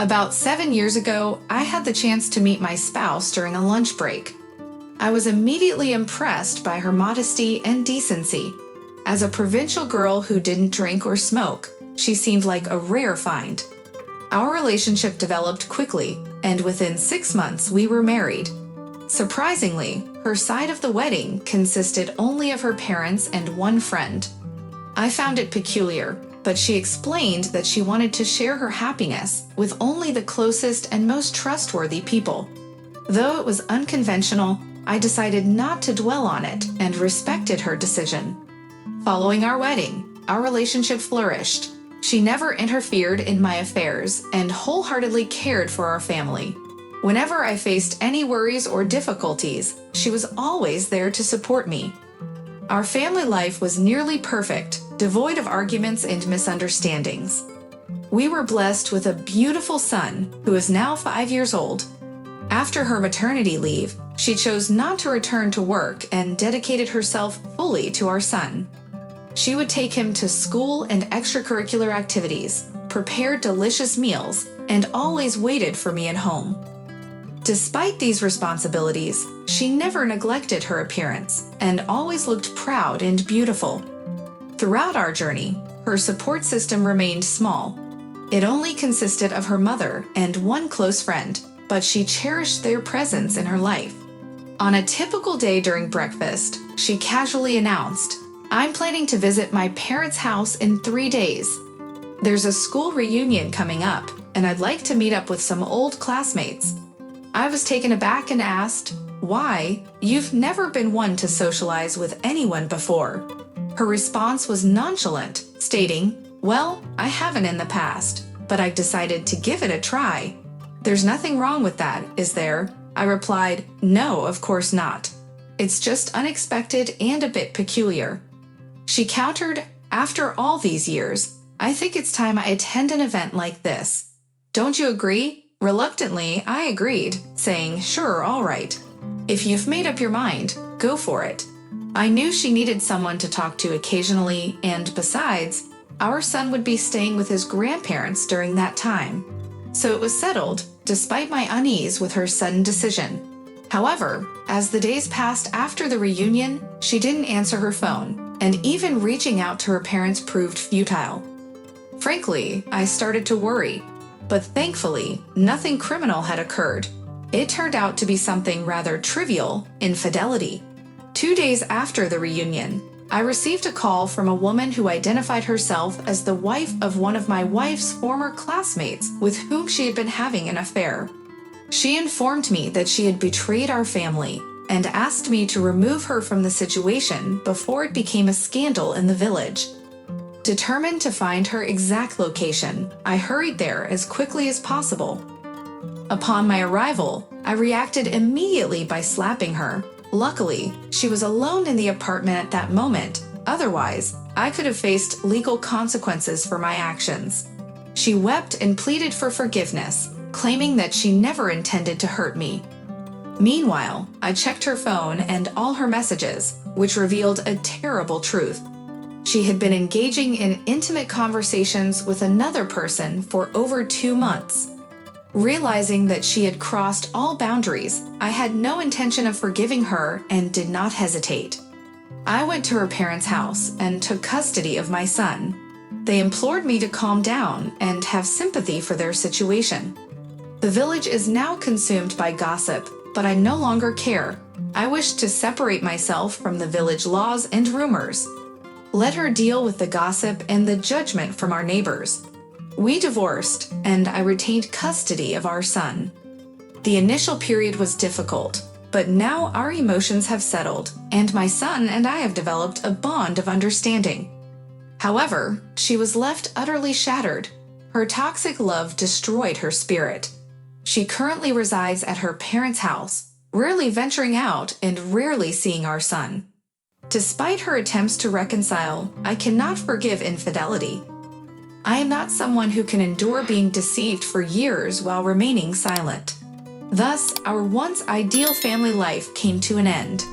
About 7 years ago, I had the chance to meet my spouse during a lunch break. I was immediately impressed by her modesty and decency. As a provincial girl who didn't drink or smoke, she seemed like a rare find. Our relationship developed quickly, and within 6 months we were married. Surprisingly, her side of the wedding consisted only of her parents and one friend. I found it peculiar, but she explained that she wanted to share her happiness with only the closest and most trustworthy people. Though it was unconventional, I decided not to dwell on it and respected her decision. Following our wedding, our relationship flourished. She never interfered in my affairs and wholeheartedly cared for our family. Whenever I faced any worries or difficulties, she was always there to support me. Our family life was nearly perfect, devoid of arguments and misunderstandings. We were blessed with a beautiful son who is now 5 years old. After her maternity leave, she chose not to return to work and dedicated herself fully to our son. She would take him to school and extracurricular activities, prepared delicious meals, and always waited for me at home. Despite these responsibilities, she never neglected her appearance and always looked proud and beautiful. Throughout our journey, her support system remained small. It only consisted of her mother and one close friend, but she cherished their presence in her life. On a typical day during breakfast, she casually announced, "I'm planning to visit my parents' house in 3 days. There's a school reunion coming up, and I'd like to meet up with some old classmates." I was taken aback and asked, "Why? You've never been one to socialize with anyone before." Her response was nonchalant, stating, "Well, I haven't in the past, but I've decided to give it a try." "There's nothing wrong with that, is there?" I replied, "No, of course not. It's just unexpected and a bit peculiar." She countered, "After all these years, I think it's time I attend an event like this. Don't you agree?" Reluctantly, I agreed, saying, "Sure, all right. If you've made up your mind, go for it." I knew she needed someone to talk to occasionally, and besides, our son would be staying with his grandparents during that time. So it was settled, despite my unease with her sudden decision. However, as the days passed after the reunion, she didn't answer her phone, and even reaching out to her parents proved futile. Frankly, I started to worry, but thankfully, nothing criminal had occurred. It turned out to be something rather trivial: infidelity. 2 days after the reunion, I received a call from a woman who identified herself as the wife of one of my wife's former classmates with whom she had been having an affair. She informed me that she had betrayed our family and asked me to remove her from the situation before it became a scandal in the village. Determined to find her exact location, I hurried there as quickly as possible. Upon my arrival, I reacted immediately by slapping her. Luckily, she was alone in the apartment at that moment. Otherwise, I could have faced legal consequences for my actions. She wept and pleaded for forgiveness, claiming that she never intended to hurt me. Meanwhile, I checked her phone and all her messages, which revealed a terrible truth. She had been engaging in intimate conversations with another person for over 2 months. Realizing that she had crossed all boundaries, I had no intention of forgiving her and did not hesitate. I went to her parents' house and took custody of my son. They implored me to calm down and have sympathy for their situation. The village is now consumed by gossip, but I no longer care. I wish to separate myself from the village laws and rumors. Let her deal with the gossip and the judgment from our neighbors. We divorced, and I retained custody of our son. The initial period was difficult, but now our emotions have settled, and my son and I have developed a bond of understanding. However, she was left utterly shattered. Her toxic love destroyed her spirit. She currently resides at her parents' house, rarely venturing out and rarely seeing our son. Despite her attempts to reconcile, I cannot forgive infidelity. I am not someone who can endure being deceived for years while remaining silent. Thus, our once ideal family life came to an end.